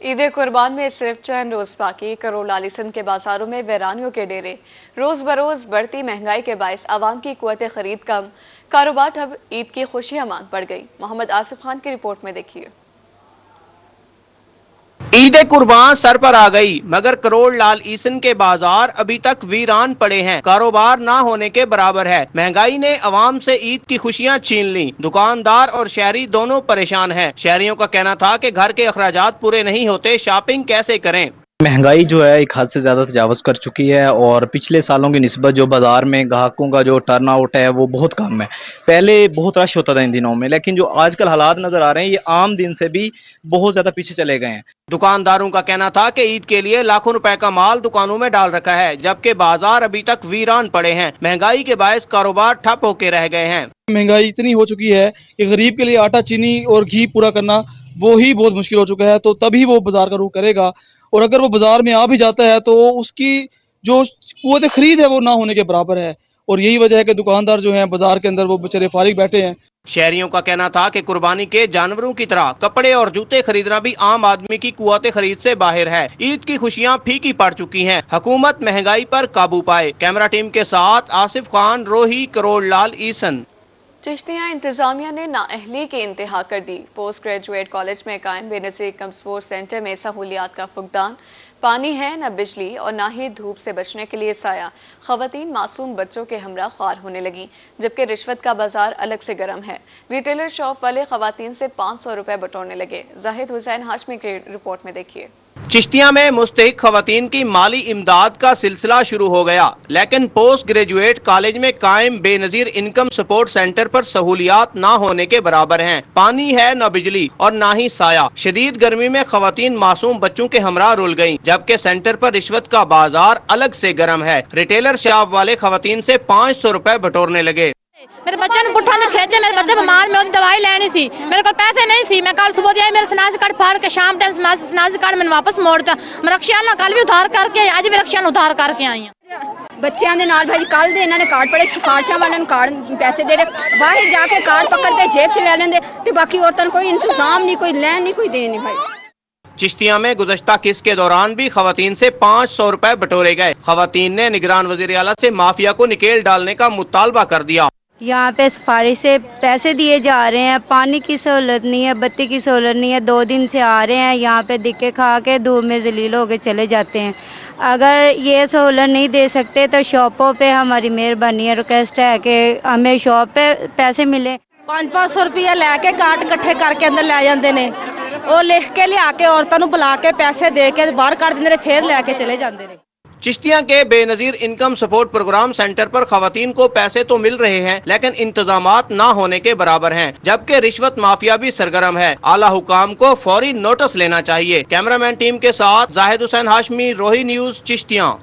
ईद कुर्बान में सिर्फ चंद रोज बाकी, करोड़ लालिसन के बाजारों में वीरानियों के डेरे। रोज बरोज बढ़ती महंगाई के बायस आवाम की कुव्वत खरीद कम, कारोबार ठप, ईद की खुशियां मांद पड़ गई। मोहम्मद आसिफ खान की रिपोर्ट में देखिए। ईद कुर्बान सर पर आ गई, मगर करोड़ लाल ईसन के बाजार अभी तक वीरान पड़े हैं। कारोबार ना होने के बराबर है। महंगाई ने अवाम से ईद की खुशियां छीन ली। दुकानदार और शहरी दोनों परेशान हैं। शहरियों का कहना था कि घर के अखराजात पूरे नहीं होते, शॉपिंग कैसे करें। महंगाई जो है एक हद से ज़्यादा तजावज़ कर चुकी है और पिछले सालों की निस्बत जो बाज़ार में ग्राहकों का जो टर्न आउट है वो बहुत कम है। पहले बहुत रश होता था इन दिनों में, लेकिन जो आजकल हालात नज़र आ रहे हैं ये आम दिन से भी बहुत ज़्यादा पीछे चले गए हैं। दुकानदारों का कहना था कि ईद के लिए लाखों रुपए का माल दुकानों में डाल रखा है, जबकि बाजार अभी तक वीरान पड़े हैं। महंगाई के बायस कारोबार ठप होकर रह गए हैं। महंगाई इतनी हो चुकी है कि गरीब के लिए आटा, चीनी और घी पूरा करना वो ही बहुत मुश्किल हो चुका है, तो तभी वो बाजार का रुख करेगा। और अगर वो बाजार में आ भी जाता है तो उसकी जो कुव्वत खरीद है वो ना होने के बराबर है, और यही वजह है कि दुकानदार जो हैं बाजार के अंदर वो बेचारे फारिग बैठे हैं। शहरियों का कहना था कि कुर्बानी के जानवरों की तरह कपड़े और जूते खरीदना भी आम आदमी की कुव्वत खरीद से बाहर है। ईद की खुशियां फीकी पड़ चुकी हैं। हुकूमत महंगाई पर काबू पाए। कैमरा टीम के साथ आसिफ खान, रोही, करोड़ लाल ईसन। चिश्तिया इंतजामिया ने नाअहली की इंतहा कर दी। पोस्ट ग्रेजुएट कॉलेज में कायम बेनज़ीर कम स्पोर्ट्स सेंटर में सहूलियात का फुकदान। पानी है न बिजली और न ही धूप से बचने के लिए साया। खवातीन मासूम बच्चों के हमरा ख्वार होने लगी, जबकि रिश्वत का बाजार अलग से गर्म है। रिटेलर शॉप वाले खवातीन से 500 रुपए बटोरने लगे। जाहिद हुसैन हाशमी की रिपोर्ट में देखिए। चिश्तिया में मुस्तहिक खवातीन की माली इमदाद का सिलसिला शुरू हो गया, लेकिन पोस्ट ग्रेजुएट कॉलेज में कायम बेनजीर इनकम सपोर्ट सेंटर पर सहूलियात ना होने के बराबर हैं। पानी है न बिजली और ना ही साया। शदीद गर्मी में खवातीन मासूम बच्चों के हमरा रुल गयी, जबकि सेंटर पर रिश्वत का बाजार अलग से गर्म है। रिटेलर शॉप वाले खवातीन से 500 रुपए बटोरने लगे। मेरे बच्चे ने पुट्ठा ने खेचे, मेरे बच्चे बीमार में दवाई लेनी थी, मेरे को पैसे नहीं थी। मैं कल सुबह आई, मेरे स्नाज कार्ड फाड़ के शाम टाइम स्नाज कार्ड मैंने वापस मोड़ता। मैं रक्षा कल भी उधार करके आज भी रक्षा उधार करके आई हूं। ਬੱਚਿਆਂ ਦੇ ਨਾਲ ਭਾਜੀ ਕੱਲ ਦੇ ਇਹਨਾਂ ਨੇ ਕਾਰਡ ਪੜੇ, ਸਿਫਾਰਸ਼ਾਂ ਵਾਲਿਆਂ ਨੂੰ ਕਾਰਡ ਪੈਸੇ ਦੇ ਰਹੇ, ਬਾਹਰ ਜਾ ਕੇ ਕਾਰਡ ਪਕੜਦੇ ਜੇਬ 'ਚ ਲੈ ਲੈਂਦੇ ਤੇ ਬਾਕੀ ਔਰਤਾਂ ਨੂੰ ਕੋਈ ਇੰਤਜ਼ਾਮ ਨਹੀਂ, ਕੋਈ ਲੈਣ ਨਹੀਂ, ਕੋਈ ਦੇਣ नहीं भाई। चिश्तिया में गुज़श्ता किस्त के दौरान भी खवातीन से 500 रुपए बटोरे गए। खवातीन ने निगरान वज़ीर आला से माफिया को निकेल डालने का मुतालबा कर दिया। यहाँ पे सफारी से पैसे दिए जा रहे हैं, पानी की सहूलत नहीं है, बत्ती की सहूलत नहीं है। 2 दिन से आ रहे हैं, यहाँ पे दिक्के खा के धूप में जलील होके चले जाते हैं। अगर ये सहूलत नहीं दे सकते तो शॉपों पे हमारी मेहरबानी है, रिक्वेस्ट है कि हमें शॉप पे पैसे मिले। 500 रुपया लैके कार्ड इकट्ठे करके अंदर ले जाते हैं, वो लिख के लिया के औरतों को बुला के पैसे दे के बाहर कर देंगे, फिर लैके चले जाते हैं। चिश्तिया के Benazir income support programme centre पर खवातीन को पैसे तो मिल रहे हैं, लेकिन इंतजामात ना होने के बराबर हैं, जबकि रिश्वत माफिया भी सरगर्म है। आला हुकाम को फौरी नोटिस लेना चाहिए। कैमरामैन टीम के साथ जाहिद हुसैन हाशमी, रोही न्यूज, चिश्तिया।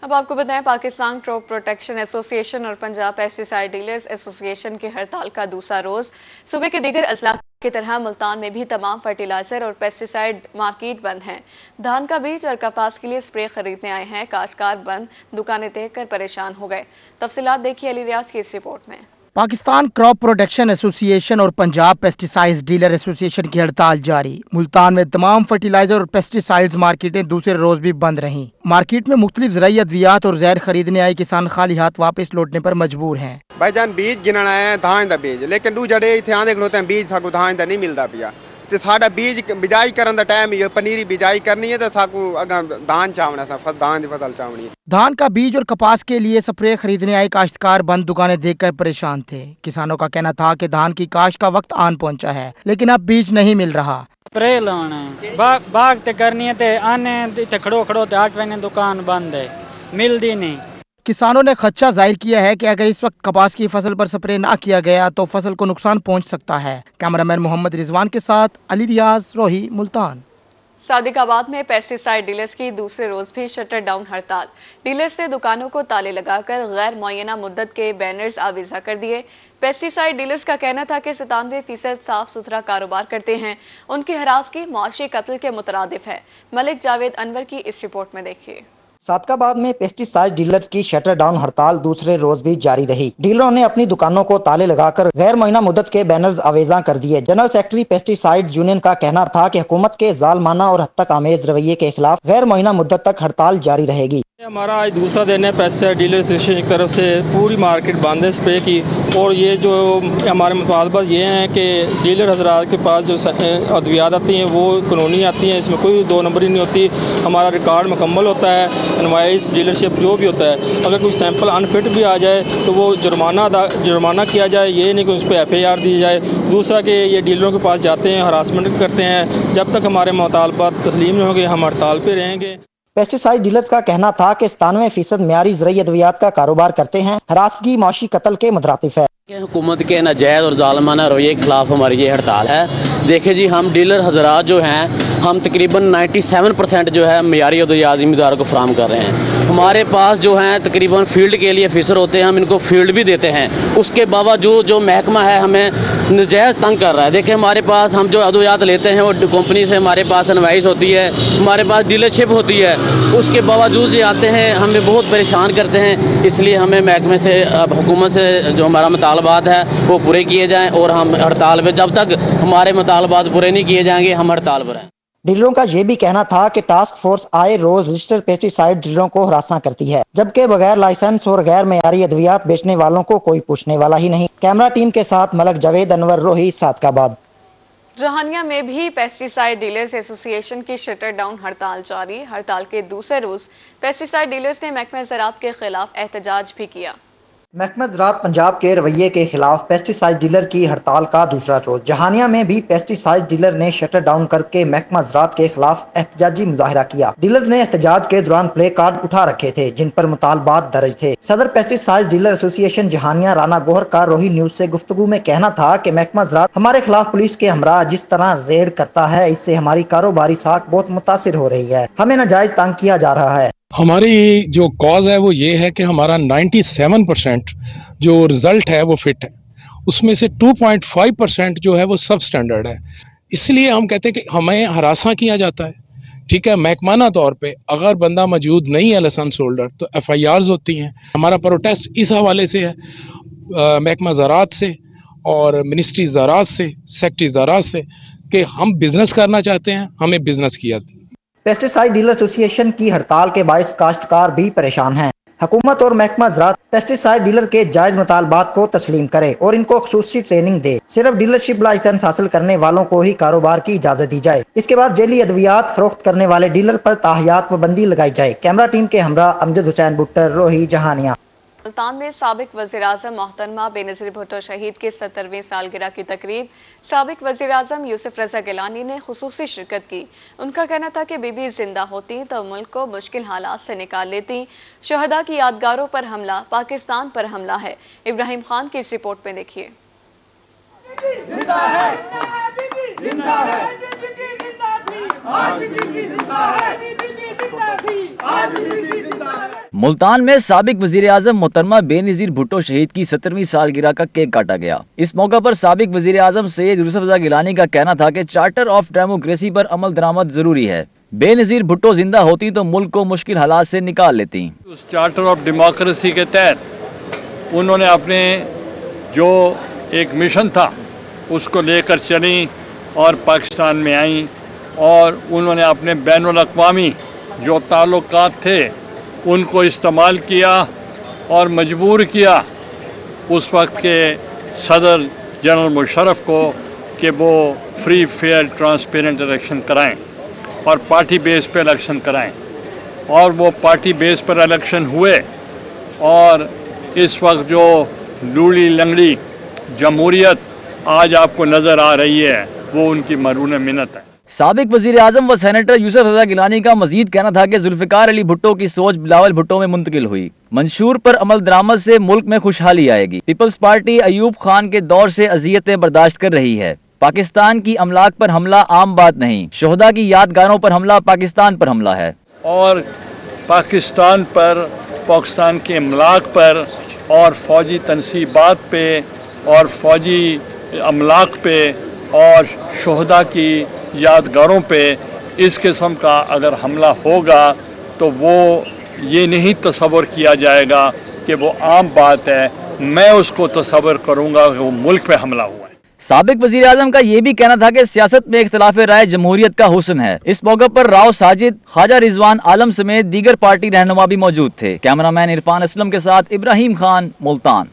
अब आपको बताएं, पाकिस्तान क्रॉप प्रोटेक्शन एसोसिएशन और पंजाब पेस्टिसाइड डीलर्स एसोसिएशन की हड़ताल का दूसरा रोज। सूबे के दीगर अजला की तरह मुल्तान में भी तमाम फर्टिलाइजर और पेस्टिसाइड मार्केट बंद हैं। धान का बीज और कपास के लिए स्प्रे खरीदने आए हैं काश्तकार बंद, दुकानें देखकर परेशान हो गए। तफसीलात देखिए अली रियाज की इस रिपोर्ट में। पाकिस्तान क्रॉप प्रोटेक्शन एसोसिएशन और पंजाब पेस्टिसाइड्स डीलर एसोसिएशन की हड़ताल जारी। मुल्तान में तमाम फर्टिलाइजर और पेस्टिसाइड्स मार्केटें दूसरे रोज भी बंद रहीं। मार्केट में मुख्तलिफ ज़राई अद्वियात और जहर खरीदने आए किसान खाली हाथ वापस लौटने पर मजबूर हैं। भाईजान बीज गिनन आए हैं धान का बीज, लेकिन दू जड़े इतने आंदे खड़ोते हैं बीज साकू धान का नहीं मिलता पिया। तो साडा बीज बिजाई करन दा टाइम ही पनीरी बिजाई करनी है तो साकू अगा धान चावना सा धान की फसल चावनी है। धान का बीज और कपास के लिए स्प्रे खरीदने आए काश्तकार बंद दुकानें देखकर परेशान थे। किसानों का कहना था कि धान की काश्त का वक्त आन पहुंचा है, लेकिन अब बीज नहीं मिल रहा। स्प्रे लाना है, बाग ते करनी है, ते आने इतने खड़ो खड़ो ते 8 बजे दुकान बंद है, मिलती नहीं। किसानों ने खदशा जाहिर किया है कि अगर इस वक्त कपास की फसल पर स्प्रे ना किया गया तो फसल को नुकसान पहुंच सकता है। कैमरामैन मोहम्मद रिजवान के साथ अली रियाज, रोही, मुल्तान। सादिकाबाद में पेस्टिसाइड डीलर्स की दूसरे रोज भी शटर डाउन हड़ताल। डीलर्स ने दुकानों को ताले लगाकर गैर मुअय्यना मुद्दत के बैनर्स आवीजा कर दिए। पेस्टिसाइड डीलर्स का कहना था कि 97% साफ सुथरा कारोबार करते हैं। उनकी हरासगी मुआशी कत्ल के मुतरादिफ है। मलिक जावेद अनवर की इस रिपोर्ट में देखिए। सादकाबाद में पेस्टिसाइड डीलर्स की शटर डाउन हड़ताल दूसरे रोज भी जारी रही। डीलरों ने अपनी दुकानों को ताले लगाकर गैर मुअय्यना मुद्दत के बैनर्स आवेजा कर दिए। जनरल सेक्रेटरी पेस्टिसाइड यूनियन का कहना था कि हुकूमत के जालमाना और हद तक आमेज रवैये के खिलाफ गैर मुअय्यना मुद्दत तक हड़ताल जारी रहेगी। हमारा आज दूसरा दिन है। पेस्टिसाइड डीलर एसोसिएशन की तरफ से पूरी मार्केट बंद है स्प्रे की, और ये जो हमारे मुतालबात ये हैं कि डीलर हजरात के पास जो अद्वियात आती हैं वो कानूनी आती हैं, इसमें कोई दो नंबरी नहीं होती। हमारा रिकॉर्ड मुकम्मल होता है, इनवाइस डीलरशिप जो भी होता है। अगर कोई सैंपल अनफिट भी आ जाए तो वो जुर्माना किया जाए, ये नहीं कि उस पर FIR दी जाए। दूसरा कि ये डीलरों के पास जाते हैं, हरासमेंट करते हैं। जब तक हमारे मुतालबात तस्लीम नहीं होंगे हम हड़ताल पर रहेंगे। पेस्टिसाइड डीलर्स का कहना था कि 97% म्यारी ज़रूरी अद्वियात का कारोबार करते हैं। हरासगी मौशी कत्ल के मुतरातिफ है। हुकूमत के नाजायज़ और जालमाना रवैये के खिलाफ हमारी ये हड़ताल है। देखिए जी, हम डीलर हजरात जो हैं, हम तकरीबन 97% जो है म्यारी अद्वियात ज़िम्मेदार को फराहम कर रहे हैं। हमारे पास जो हैं तकरीबन फील्ड के लिए ऑफिसर होते हैं, हम इनको फील्ड भी देते हैं। उसके बावजूद जो महकमा है हमें नाजायज़ तंग कर रहा है। देखिए, हमारे पास हम जो अद्वियात लेते हैं वो कंपनी से हमारे पास इनवाइस होती है, हमारे पास डीलरशिप होती है, उसके बावजूद ये आते हैं हमें बहुत परेशान करते हैं। इसलिए हमें महकमे से, अब हुकूमत से जो हमारा मुतालबात है वो पूरे किए जाएँ, और हम हड़ताल पर, जब तक हमारे मुतालबात पूरे नहीं किए जाएंगे हम हड़ताल पर हैं। डीलरों का ये भी कहना था कि टास्क फोर्स आए रोज रजिस्टर्ड पेस्टिसाइड डीलरों को हरासा करती है, जबकि बगैर लाइसेंस और गैर मयारी अद्वियात बेचने वालों को कोई पूछने वाला ही नहीं। कैमरा टीम के साथ मलक जावेद, अनवर रोही, सादकाबाद। जहानिया में भी पेस्टिसाइड डीलर्स एसोसिएशन की शटर डाउन हड़ताल जारी। हड़ताल के दूसरे रोज पेस्टिसाइड डीलर्स ने महकमा ज़राअत के खिलाफ एहतजाज भी किया। महकमा ज़राअत पंजाब के रवैये के खिलाफ पेस्टिसाइड डीलर की हड़ताल का दूसरा रोज। जहानिया में भी पेस्टिसाइड डीलर ने शटर डाउन करके महकमा ज़राअत के खिलाफ एहतजाजी मुजाहिरा किया। डीलर्स ने एहतजाज के दौरान प्ले कार्ड उठा रखे थे जिन पर मुतालबात दर्ज थे। सदर pesticide dealer association Jahania Rana Gohar का रोही न्यूज से गुफ्तगू में कहना था कि महकमा ज़राअत हमारे खिलाफ पुलिस के हमरा जिस तरह रेड करता है, इससे हमारी कारोबारी साख बहुत मुतासिर हो रही है। हमें नाजायज तंग किया जा रहा है। हमारी जो कॉज है वो ये है कि हमारा 97% जो रिजल्ट है वो फिट है, उसमें से 2.5% जो है वो सब स्टैंडर्ड है। इसलिए हम कहते हैं कि हमें हरासा किया जाता है। ठीक है, महकमाना तौर पे अगर बंदा मौजूद नहीं है लाइसेंस होल्डर तो FIRs होती हैं। हमारा प्रोटेस्ट इस हवाले से है, महकमा ज़राअत से और मिनिस्ट्री ज़राअत से, सेक्रेटरी ज़राअत से, कि हम बिजनेस करना चाहते हैं, हमें बिजनेस किया। पेस्टिसाइड डीलर एसोसिएशन की हड़ताल के बायस काश्तकार भी परेशान हैं। हुकूमत और महकमा ज़राअत पेस्टिसाइड डीलर के जायज मुतालबात को तस्लीम करे और इनको खुसूसी ट्रेनिंग दे। सिर्फ डीलरशिप लाइसेंस हासिल करने वालों को ही कारोबार की इजाजत दी जाए। इसके बाद जेली अद्वियात फरोख्त करने वाले डीलर पर ताहियात पाबंदी लगाई जाए। कैमरा टीम के हमरा अमजद हुसैन बुट्टर, रोही, जहानिया। मुल्तान में साबिक वज़ीर-ए-आज़म मोहतरमा बेनज़ीर भुट्टो शहीद की 70वीं सालगिरह की तकरीब साबिक वज़ीर-ए-आज़म यूसुफ रज़ा गिलानी ने खुसूसी शिरकत की। उनका कहना था कि बीबी जिंदा होती तो मुल्क को मुश्किल हालात से निकाल लेती। शहदा की यादगारों पर हमला पाकिस्तान पर हमला है। इब्राहिम खान की इस रिपोर्ट में देखिए। मुल्तान में साबिक वज़ीर-ए-आज़म मोहतरमा बेनज़ीर भुट्टो शहीद की 70वीं सालगिरह का केक काटा गया। इस मौका पर साबिक वज़ीर-ए-आज़म सैयद यूसुफ रज़ा गिलानी का कहना था कि चार्टर ऑफ डेमोक्रेसी पर अमल दरामद जरूरी है। बेनज़ीर भुट्टो जिंदा होती तो मुल्क को मुश्किल हालात से निकाल लेती। उस चार्टर ऑफ डेमोक्रेसी के तहत उन्होंने अपने जो एक मिशन था उसको लेकर चली और पाकिस्तान में आई, और उन्होंने अपने बैनुल अक़वामी जो ताल्लुकात थे उनको इस्तेमाल किया और मजबूर किया उस वक्त के सदर जनरल मुशर्रफ को कि वो फ्री फेयर ट्रांसपेरेंट इलेक्शन कराएं और पार्टी बेस पर इलेक्शन कराएं, और वो पार्टी बेस पर इलेक्शन हुए। और इस वक्त जो लूली लंगड़ी जमहूरियत आज आपको नजर आ रही है वो उनकी मरून मिन्नत है। साबिक वज़ीर-ए-आज़म व सेनेटर यूसुफ रज़ा गिलानी का मजीद कहना था कि जुल्फ़िकार अली भुट्टो की सोच बिलावल भुट्टो में मुंतकिल हुई। मंशूर पर अमल दरामद से मुल्क में खुशहाली आएगी। पीपल्स पार्टी अयूब खान के दौर से अजियतें बर्दाश्त कर रही है। पाकिस्तान की अमलाक पर हमला आम बात नहीं, शोहदा की यादगारों पर हमला पाकिस्तान पर हमला है। और पाकिस्तान पर, पाकिस्तान के अमलाक पर और फौजी तनसीबात पे और फौजी अमलाक पे और शोहदा की यादगारों पे इस किस्म का अगर हमला होगा तो वो ये नहीं तस्वर किया जाएगा कि वो आम बात है, मैं उसको तस्वर करूंगा कि वो मुल्क पे हमला हुआ है। साबिक वजीर आजम का ये भी कहना था कि सियासत में इख्तिलाफ राय जमहूरियत का हुस्न है। इस मौके पर राव साजिद, ख्वाजा रिजवान आलम समेत दीगर पार्टी रहनुमा भी मौजूद थे। कैमरामैन इरफान असलम के साथ Ibrahim Khan, Multan.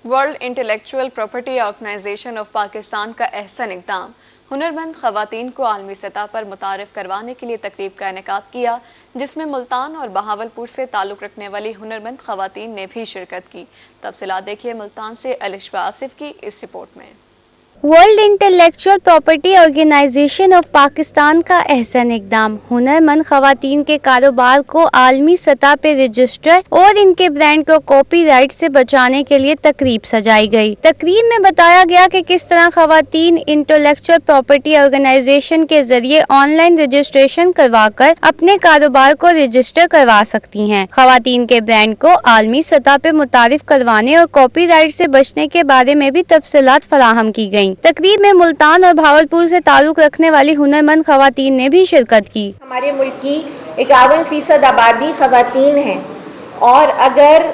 World intellectual property organisation of Pakistan का अहसन इक़दाम, हुनरमंद खवातीन को आलमी सतह पर मुतारिफ करवाने के लिए तकरीब का इनेकाद किया, जिसमें मुल्तान और बहावलपुर से ताल्लुक़ रखने वाली हुनरमंद खवातीन ने भी शिरकत की। तफसीलात देखिए मुल्तान से अलिशबा आसिफ की इस रिपोर्ट में। World intellectual property organisation of Pakistan का अहसन इक़दाम, हुनरमंद खवातीन के कारोबार को आलमी सतह पर रजिस्टर और इनके ब्रांड को कॉपीराइट से बचाने के लिए तकरीब सजाई गई। तकरीब में बताया गया कि किस तरह खवातीन इंटेलेक्चुअल प्रॉपर्टी ऑर्गेनाइजेशन के जरिए ऑनलाइन रजिस्ट्रेशन करवाकर अपने कारोबार को रजिस्टर करवा सकती हैं। खवातीन के ब्रांड को आलमी सतह पर मुतारिफ करवाने और कॉपीराइट से बचने के बारे में भी तफसीलात फराहम की गयी। तकरीब में मुल्तान और भावलपुर से ताल्लुक रखने वाली हुनरमंद खवातीन ने भी शिरकत की। हमारे मुल्क की 51% आबादी खवातीन है और अगर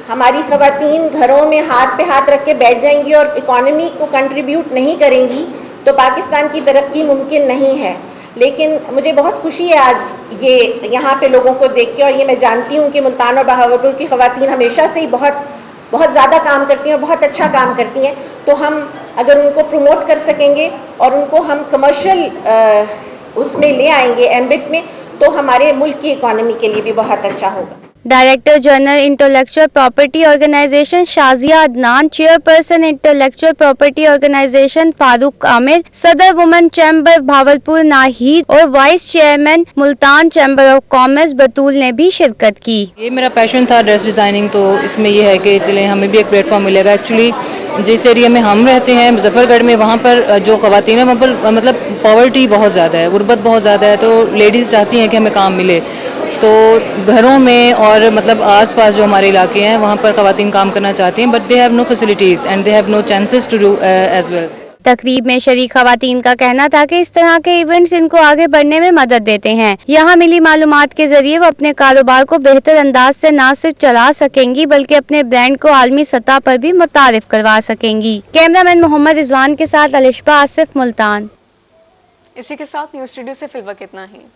हमारी खवातीन घरों में हाथ पे हाथ रख के बैठ जाएंगी और इकोनॉमी को कंट्रीब्यूट नहीं करेंगी तो पाकिस्तान की तरक्की मुमकिन नहीं है। लेकिन मुझे बहुत खुशी है आज ये यहाँ पे लोगों को देख के, और ये मैं जानती हूँ कि मुल्तान और बहावलपुर की खवातीन हमेशा से ही बहुत ज़्यादा काम करती हैं और बहुत अच्छा काम करती हैं। तो हम अगर उनको प्रमोट कर सकेंगे और उनको हम कमर्शियल उसमें ले आएंगे एम्बिट में, तो हमारे मुल्क की इकोनॉमी के लिए भी बहुत अच्छा होगा। Director general intellectual property organization Shazia Adnan, chairperson intellectual property organization Farooq Amir, सदर वुमेन चैम्बर भावलपुर नाहिद और vice chairman Multan chamber of commerce Batool ने भी शिरकत की। ये मेरा पैशन था ड्रेस डिजाइनिंग, तो इसमें ये है कि चले हमें भी एक प्लेटफॉर्म मिलेगा। एक्चुअली जिस एरिया में हम रहते हैं मुजफ्फरगढ़ में, वहाँ पर जो खवातीन है वहाँ पर मतलब पॉवर्टी बहुत ज़्यादा है, गुर्बत बहुत ज़्यादा है, तो लेडीज़ चाहती हैं कि हमें काम मिले। तो घरों में और मतलब आसपास जो हमारे इलाके हैं वहाँ पर खवातीन काम करना चाहती हैं, but they have no facilities and they have no chances to do as well. तकरीब में शरीक खवातीन का कहना था कि इस तरह के इवेंट्स इनको आगे बढ़ने में मदद देते हैं। यहाँ मिली मालूमात के जरिए वो अपने कारोबार को बेहतर अंदाज से न सिर्फ चला सकेंगी बल्कि अपने ब्रांड को आलमी सतह पर भी मुतारिफ करवा सकेंगी। कैमरामैन मोहम्मद रिजवान के साथ अलिशबा आसिफ, मुल्तान। इसी के साथ न्यूज स्टूडियो से फिल वक्त इतना ही।